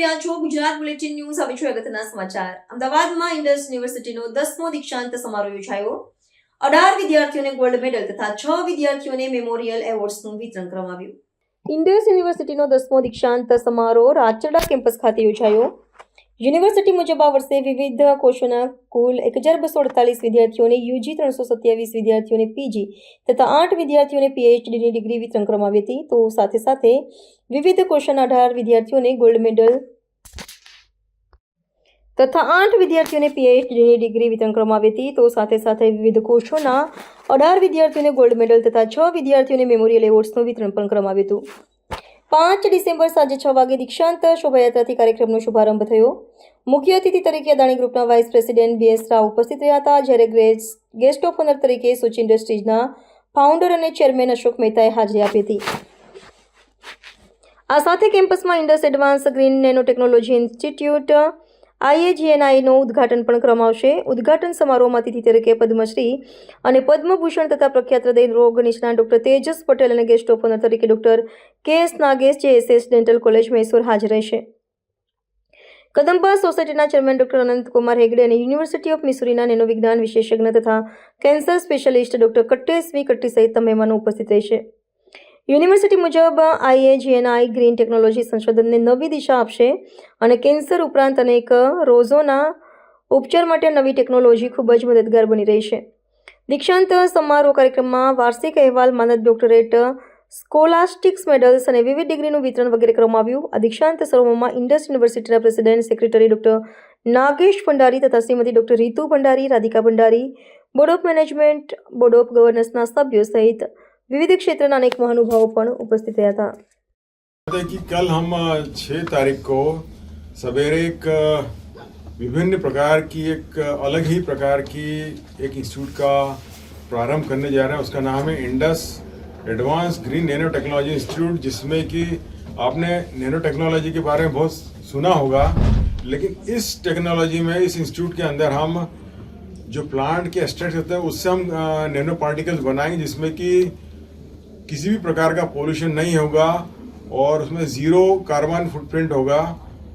રહ્યા છો Gujarat bulletin news. હવે જોઈએ અગત્યના સમાચાર. અમદાવાદમાં ઇન્ડસ યુનિવર્સિટીનો 10મો દીક્ષાંત સમારોહ યોજાયો. 18 વિદ્યાર્થીઓને ગોલ્ડ મેડલ તથા 6 વિદ્યાર્થીઓને મેમોરિયલ એવોર્ડ્સનું વિતરણ કરવામાં આવ્યું. ઇન્ડસ યુનિવર્સિટીનો 10મો દીક્ષાંત સમારોહ રાજચરડા કેમ્પસ ખાતે યોજાયો. યુનિવર્સિટી મુજબ આ વર્ષે વિવિધ કોર્સોના કુલ 1248 વિદ્યાર્થીઓને યુજી, 327 વિદ્યાર્થીઓને પીજી તથા 8 વિદ્યાર્થીઓને પીએચડીની ડિગ્રી વિતરણ કરવામાં આવી હતી. તો સાથે સાથે વિવિધ કોર્સના 18 વિદ્યાર્થીઓને ગોલ્ડ મેડલ તથા 8 વિદ્યાર્થીઓને પીએચડીની ડિગ્રી વિતરણ કરવામાં આવી હતી. તો સાથે સાથે વિવિધ કોર્સોના 18 વિદ્યાર્થીઓને ગોલ્ડ મેડલ તથા 6 વિદ્યાર્થીઓને મેમોરિયલ એવોર્ડ્સનું વિતરણ પણ કરવામાં આવ્યું હતું. 5 ડિસેમ્બર સાંજે 6 વાગે દીક્ષાંત શોભાયાત્રાથી કાર્યક્રમનો શુભારંભ થયો. મુખ્ય અતિથિ તરીકે અદાણી ગ્રુપના વાઇસ પ્રેસિડેન્ટ BS રાવ ઉપસ્થિત રહ્યા હતા, જ્યારે ગેસ્ટ ઓફ ઓનર તરીકે સોચી ઇન્ડસ્ટ્રીઝના ફાઉન્ડર અને ચેરમેન અશોક મહેતાએ હાજરી આપી હતી. આ સાથે કેમ્પસમાં Indus advance green nano technology institute IAGNIનું ઉદ્ઘાટન પણ કરવામાં આવશે. ઉદ્ઘાટન સમારોહમાં અતિથિ તરીકે પદ્મશ્રી અને પદ્મભૂષણ તથા પ્રખ્યાત હૃદય રોગ નિષ્ણાત ડોક્ટર તેજસ પટેલ અને ગેસ્ટ ઓફ ઓનર તરીકે doctor KS Nagesh JSS dental college Mysore હાજર રહેશે. કદંબા સોસાયટીના ચેરમેન ડોક્ટર અનંતકુમાર હેગડે અને યુનિવર્સિટી ઓફ મિસુરીના નેનો વિજ્ઞાન વિશેષજ્ઞ તથા કેન્સર સ્પેશિયાલિસ્ટ ડોક્ટર કટ્ટેશ V કટ્ટી સહિત મહેમાનો ઉપસ્થિત રહેશે. યુનિવર્સિટી મુજબ IAGNI ગ્રીન ટેકનોલોજી સંશોધનને નવી દિશા આપશે અને કેન્સર ઉપરાંત અનેક રોગોના ઉપચાર માટે નવી ટેકનોલોજી ખૂબ જ મદદગાર બની રહી છે. દીક્ષાંત સમારોહ કાર્યક્રમમાં વાર્ષિક અહેવાલ, માનદ ડોક્ટરેટ, સ્કોલાસ્ટિક્સ મેડલ્સ અને વિવિધ ડિગ્રીનું વિતરણ વગેરે કરવામાં આવ્યું. આ દીક્ષાંત સમારોહમાં ઇન્ડસ યુનિવર્સિટીના president secretary doctor Nagesh Bhandari તથા Shrimati doctor Ritu Bhandari, Radhika Bhandari, board of management, board of ગવર્નન્સના સભ્યો સહિત विविध क्षेत्र अनेक महानुभावों पण उपस्थित रहा था. कि कल हम 6 तारीख को सवेरे एक विभिन्न प्रकार की एक अलग ही प्रकार की एक इंस्टीट्यूट का प्रारंभ करने जा रहे हैं. उसका नाम है Indus advance green nano technology institute, जिसमें कि आपने नैनो टेक्नोलॉजी के बारे में बहुत सुना होगा, लेकिन इस टेक्नोलॉजी में, इस इंस्टीट्यूट के अंदर हम जो प्लांट के एक्सट्रैक्ट होते हैं उससे हम नैनो पार्टिकल्स बनाएंगे, जिसमें कि किसी भी प्रकार का पोल्यूशन नहीं होगा और उसमें ज़ीरो कार्बन फुटप्रिंट होगा.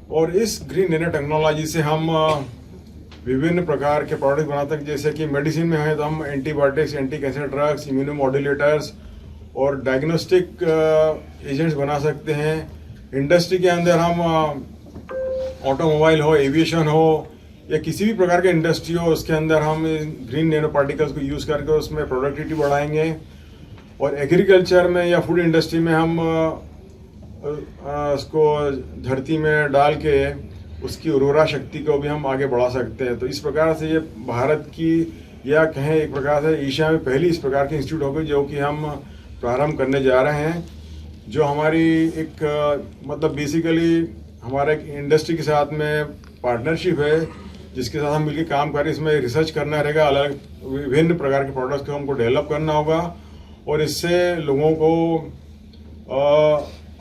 और इस ग्रीन नैनो टेक्नोलॉजी से हम विभिन्न प्रकार के प्रोडक्ट बनाते हैं. जैसे कि मेडिसिन में है तो हम एंटीबायोटिक्स, एंटी कैंसर ड्रग्स, इम्यूनोमॉड्यूलेटर्स और डायग्नोस्टिक एजेंट्स बना सकते हैं. इंडस्ट्री के अंदर हम ऑटोमोबाइल हो, एविएशन हो या किसी भी प्रकार की इंडस्ट्री हो, उसके अंदर हम ग्रीन नैनो पार्टिकल्स को यूज़ करके उसमें प्रोडक्टिविटी बढ़ाएंगे. और एग्रीकल्चर में या फूड इंडस्ट्री में हम उसको धरती में डाल के उसकी उर्वरा शक्ति को भी हम आगे बढ़ा सकते हैं. तो इस प्रकार से ये भारत की या कहें एक प्रकार से एशिया में पहली इस प्रकार की इंस्टीट्यूट होगी जो कि हम प्रारंभ करने जा रहे हैं. जो हमारी एक मतलब बेसिकली हमारा एक इंडस्ट्री के साथ में पार्टनरशिप है, जिसके साथ हम मिलकर काम करें. इसमें रिसर्च करना रहेगा, अलग विभिन्न प्रकार के प्रोडक्ट्स को हमको डेवलप करना होगा और इससे लोगों को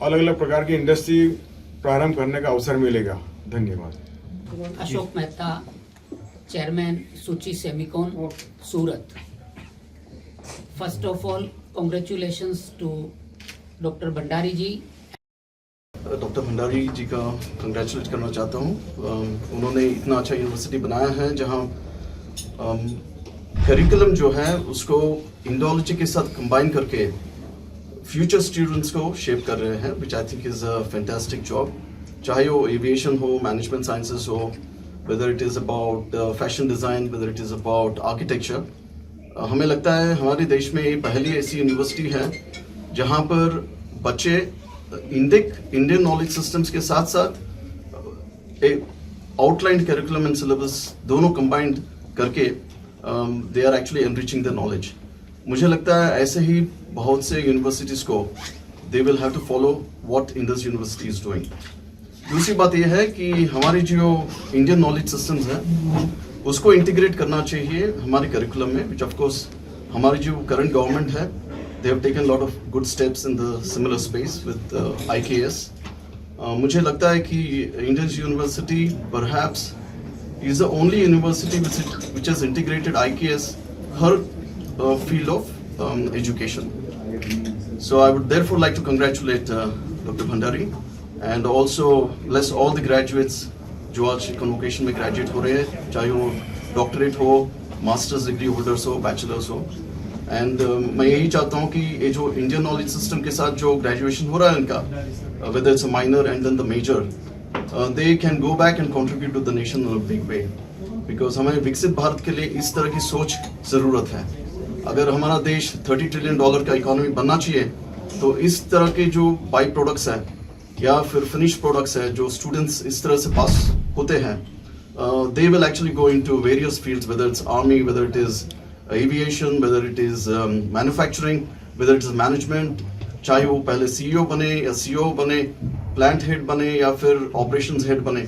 अलग अलग प्रकार की इंडस्ट्री प्रारंभ करने का अवसर मिलेगा. धन्यवाद. Ashok Mehta, chairman Suchi Semicon, Surat. First of all congratulations to doctor Bhandari ji. Doctor Bhandari ji का कंग्रेचुलेट करना चाहता हूँ. उन्होंने इतना अच्छा यूनिवर्सिटी बनाया है जहाँ करिकुलम जो है उसको इंडोलॉजी के साथ कंबाइन करके फ्यूचर स्टूडेंट्स को शेप कर रहे हैं, which I think is a fantastic job. चाहे वो एविएशन हो, मैनेजमेंट साइंसेस हो, whether it is about fashion design, whether it is about architecture. हमें लगता है हमारे देश में ये पहली ऐसी यूनिवर्सिटी है जहाँ पर बच्चे इंडियन नॉलेज सिस्टम्स के साथ साथ एक आउटलाइंड करिकुलम एंड सिलेबस दोनों कंबाइंड करके they are actually enriching the knowledge. मुझे लगता है ऐसे ही बहुत से यूनिवर्सिटीज़ को they will have to follow what Indus University is doing. दूसरी बात यह है कि हमारी जो इंडियन नॉलेज सिस्टम्स हैं उसको इंटीग्रेट करना चाहिए हमारे करिकुलम में, विच ऑफ कोर्स हमारी जो करंट गवर्नमेंट है they have taken a lot of good steps in the similar space with IKS. मुझे लगता है कि Indian university perhaps is the only university which has integrated IKS her field of education. So I would therefore like to congratulate Dr. Bhandari and also bless all the graduates जो आज convocation में graduate हो रहे हैं, चाहे वो doctorate हो, masters degree holders हो, बैचलर्स हो। एंड मैं यही चाहता हूँ कि ये जो इंडियन नॉलेज सिस्टम के साथ जो ग्रेजुएशन हो रहा है इनका, whether it's a minor and then the major, they can go back and contribute to the nation in a big way, because हमें विकसित भारत के लिए इस तरह की सोच ज़रूरत है। अगर हमारा देश $30 ट्रिलियन का इकोनॉमी बनना चाहिए, तो इस तरह के जो बाई प्रोडक्ट्स हैं या फिर फिनिश प्रोडक्ट्स हैं जो स्टूडेंट्स इस तरह से पास होते हैं, they will actually go into various fields, whether it's army, whether it is aviation, whether it is manufacturing, whether it is management, चाहे वो पहले CEO बने या CEO बने, प्लांट हेड बने या फिर ऑपरेशंस हेड बने,